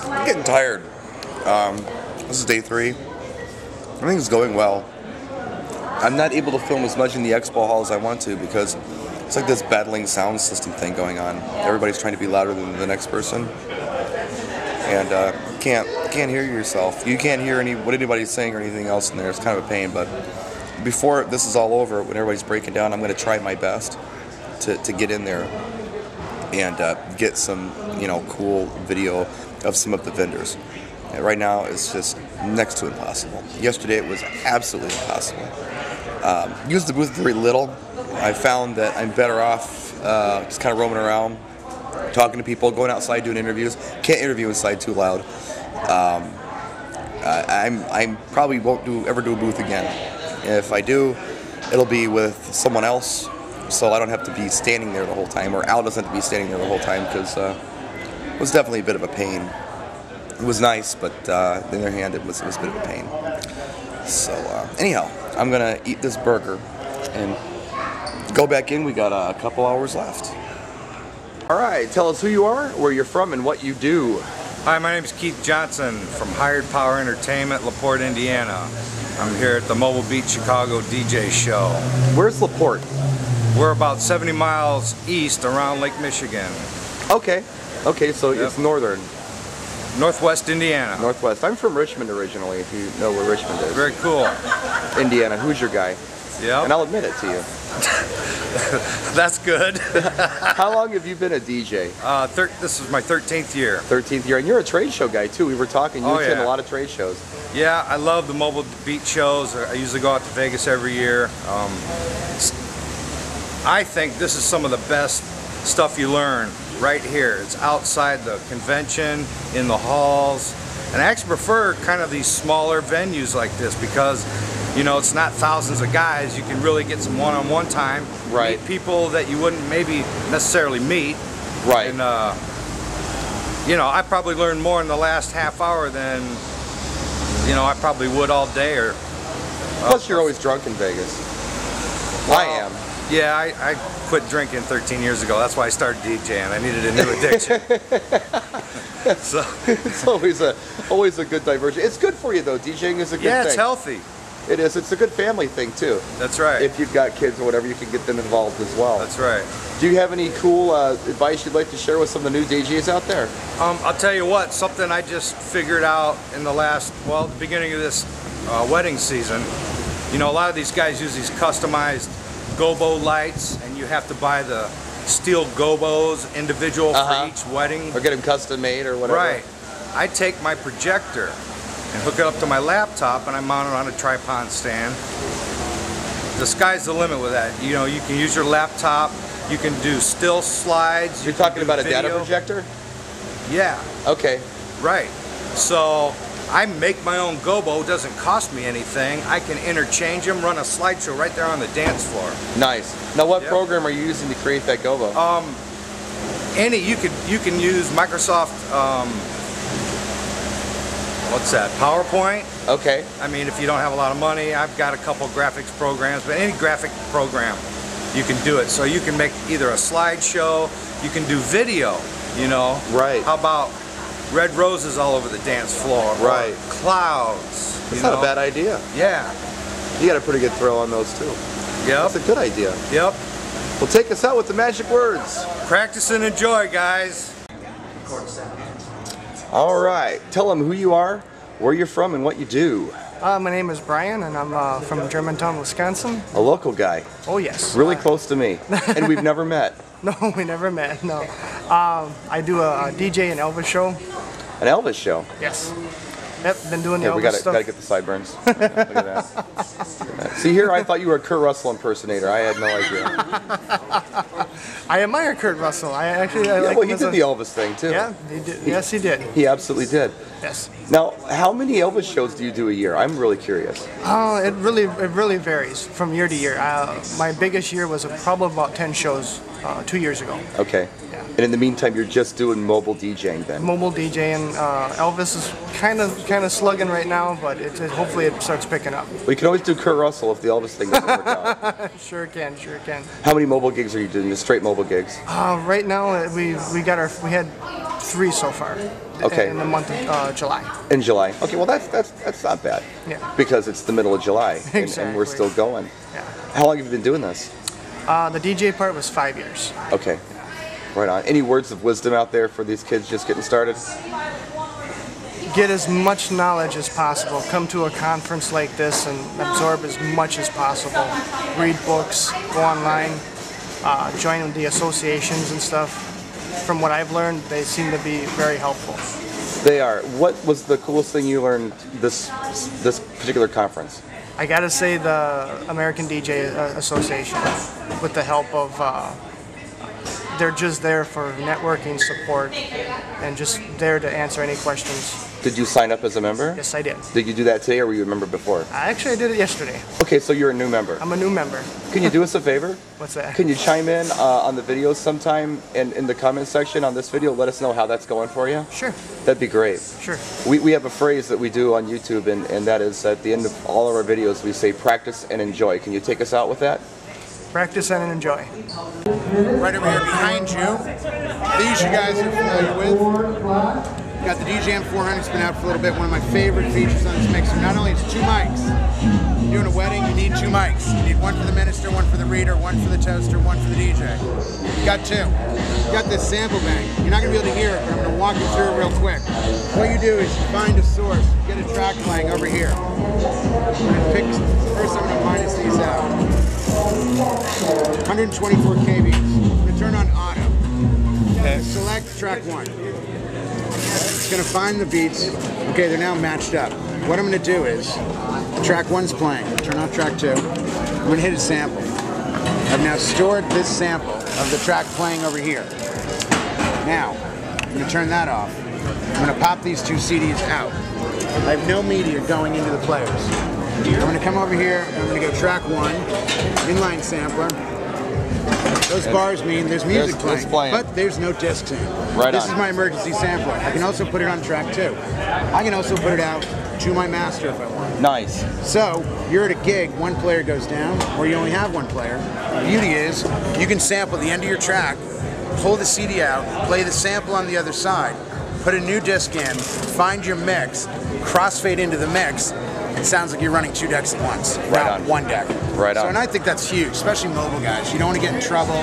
I'm getting tired. This is day 3. Everything's going well. I'm not able to film as much in the expo hall as I want to because it's like this battling sound system thing going on. Everybody's trying to be louder than the next person, and you can't hear yourself. You can't hear what anybody's saying or anything else in there. It's kind of a pain. But before this is all over, when everybody's breaking down, I'm going to try my best to get in there and get some cool video of some of the vendors. And right now it's just next to impossible. Yesterday it was absolutely impossible. Used the booth very little. I found that I'm better off just kind of roaming around, talking to people, going outside, doing interviews. Can't interview inside too loud. I probably won't ever do a booth again. If I do, it'll be with someone else, so I don't have to be standing there the whole time, or Al doesn't have to be standing there the whole time, because it was definitely a bit of a pain. It was nice, but on the other hand, it was a bit of a pain. So anyhow, I'm gonna eat this burger and go back in. We got a couple hours left. All right, tell us who you are, where you're from, and what you do. Hi, my name is Keith Johnson from Hired Power Entertainment, LaPorte, Indiana. I'm here at the Mobile Beat Chicago DJ show. Where's LaPorte? We're about 70 miles east around Lake Michigan. Okay, so Yep. it's northern. Northwest Indiana. Northwest. I'm from Richmond originally, if you know where Richmond is. Very cool. Indiana, who's your guy? Yep. And I'll admit it to you. That's good. How long have you been a DJ? This is my 13th year. 13th year, and you're a trade show guy too. We were talking, you attend a lot of trade shows. Yeah, I love the Mobile Beat shows. I usually go out to Vegas every year. I think this is some of the best stuff you learn right here. It's outside the convention, in the halls, and I actually prefer kind of these smaller venues like this because it's not thousands of guys. You can really get some one-on-one time, right? Meet people that you wouldn't maybe necessarily meet, right? And I probably learned more in the last half hour than I probably would all day. Or plus, you're always drunk in Vegas. Well, I am. Yeah, I quit drinking 13 years ago. That's why I started DJing. I needed a new addiction. So it's always a good diversion. It's good for you though. DJing is a good thing. Yeah, it's healthy. It is. It's a good family thing too. That's right. If you've got kids or whatever, you can get them involved as well. That's right. Do you have any cool advice you'd like to share with some of the new DJs out there? I'll tell you what. Something I just figured out in the beginning of this wedding season. A lot of these guys use these customized gobo lights, and you have to buy the steel gobos individual for each wedding. Or get them custom made or whatever. Right. I take my projector and hook it up to my laptop, and I mount it on a tripod stand. The sky's the limit with that. You can use your laptop, you can do still slides. You're talking about a data projector? Yeah. Okay. Right. So I make my own gobo. It doesn't cost me anything. I can interchange them, run a slideshow right there on the dance floor. Nice. Now, what program are you using to create that gobo? You can use Microsoft. What's that? PowerPoint. Okay. I mean, if you don't have a lot of money, I've got a couple graphics programs, but any graphic program, you can do it. So you can make either a slideshow, you can do video. Right. How about red roses all over the dance floor? Right. Clouds. That's not a bad idea. Yeah. You got a pretty good thrill on those too. Yep. That's a good idea. Yep. Well, take us out with the magic words. Practice and enjoy, guys. All right. Tell them who you are, where you're from, and what you do. My name is Brian, and I'm from Germantown, Wisconsin. A local guy. Oh, yes. Really close to me. And we've never met. No, we never met, no. I do a DJ and Elvis show. An Elvis show? Yes. Yep, been doing the Yeah, Elvis stuff. we gotta get the sideburns. Look at that. See here, I thought you were a Kurt Russell impersonator. I had no idea. I admire Kurt Russell. I like well, him he as did the Elvis thing too. Yeah, he did. Yes, he did. He absolutely did. Yes. Now, how many Elvis shows do you do a year? I'm really curious. It really varies from year to year. My biggest year was probably about 10 shows 2 years ago. Okay. Yeah. And in the meantime, you're just doing mobile DJing then? Mobile DJing. Elvis is kind of slugging right now, but hopefully it starts picking up. We can always do Kurt Russell if the Elvis thing doesn't work out. Sure can. Sure can. How many mobile gigs are you doing? The straight mobile gigs? Right now we had 3 so far. Okay. In the month of July. In July. Okay, well that's not bad. Yeah. Because it's the middle of July and we're Exactly. still going. Yeah. How long have you been doing this? The DJ part was 5 years. Okay. Right on. Any words of wisdom out there for these kids just getting started? Get as much knowledge as possible. Come to a conference like this and absorb as much as possible. Read books, go online, join the associations and stuff. From what I've learned, they seem to be very helpful. They are. What was the coolest thing you learned this particular conference? I gotta say the American DJ Association, with the help of, they're just there for networking support and just there to answer any questions. Did you sign up as a member? Yes, I did. Did you do that today or were you a member before? Actually, I did it yesterday. Okay, so you're a new member. I'm a new member. Can you do us a favor? What's that? Can you chime in on the videos sometime and in the comment section on this video? Let us know how that's going for you. Sure. That'd be great. Sure. We have a phrase that we do on YouTube and that is at the end of all of our videos we say practice and enjoy. Can you take us out with that? Practice and enjoy. Right over here behind you, these you guys are familiar with. Got the DJM 400, it's been out for a little bit. One of my favorite features on this mixer. Not only is it 2 mics, you're doing a wedding, you need 2 mics. You need one for the minister, one for the reader, one for the toaster, one for the DJ. You got 2. You got this sample bank. You're not going to be able to hear it, but I'm going to walk you through it real quick. What you do is you find a source, get a track playing over here. First I'm going to minus these out. 124 kVs. I'm going to turn on auto. Okay. Select track 1. It's going to find the beats. Okay, they're now matched up. What I'm going to do is, track 1's playing. Turn off track 2. I'm going to hit a sample. I've now stored this sample of the track playing over here. Now, I'm going to turn that off. I'm going to pop these 2 CDs out. I have no media going into the players. I'm going to come over here and I'm going to go track 1, inline sampler. Those bars mean there's music playing, but there's no disc in. This is my emergency sampler. I can also put it on track 2. I can also put it out to my master if I want. Nice. So, you're at a gig, 1 player goes down, or you only have 1 player. The beauty is, you can sample the end of your track, pull the CD out, play the sample on the other side, put a new disc in, find your mix, crossfade into the mix. It sounds like you're running 2 decks at once, not 1 deck. Right on. So, and I think that's huge, especially mobile guys. You don't want to get in trouble.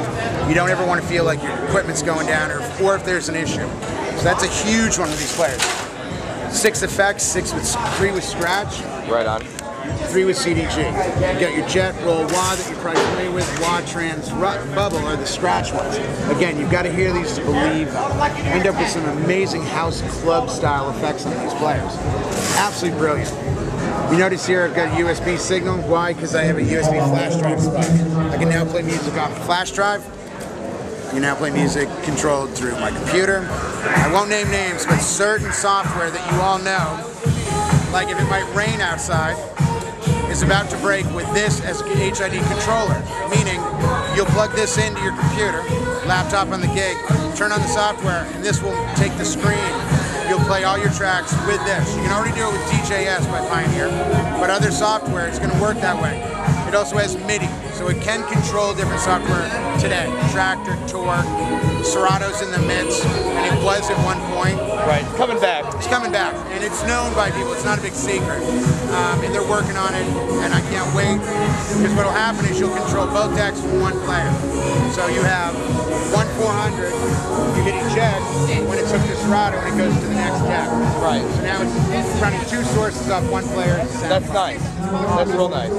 You don't ever want to feel like your equipment's going down, or if there's an issue. So that's a huge one with these players. 6 effects, 3 with scratch. Right on. 3 with CDJ. You got your jet, roll, wah that you're probably familiar with. Wah, trans, bubble are the scratch ones. Again, you've got to hear these to believe them. End up with some amazing house club style effects on these players. Absolutely brilliant. You notice here I've got a USB signal. Why? Because I have a USB flash drive spot. I can now play music off a flash drive. I can now play music controlled through my computer. I won't name names, but certain software that you all know, like if it might rain outside, is about to break with this as an HID controller. Meaning, you'll plug this into your computer, laptop on the gig, turn on the software, and this will take the screen. You'll play all your tracks with this. You can already do it with DJS by Pioneer, but other software is going to work that way. It also has MIDI, so it can control different software today. Tractor, Torque, Serato's in the midst, and it was at one point. Right, coming back. It's coming back, and it's known by people. It's not a big secret, and they're working on it, and I can't wait, because what will happen is you'll control both decks from 1 player. So you have 1 400, you hit eject when it's hooked to Serato and it goes to the next deck. Right. So now it's running 2 sources off 1 player. That's nice. That's real nice.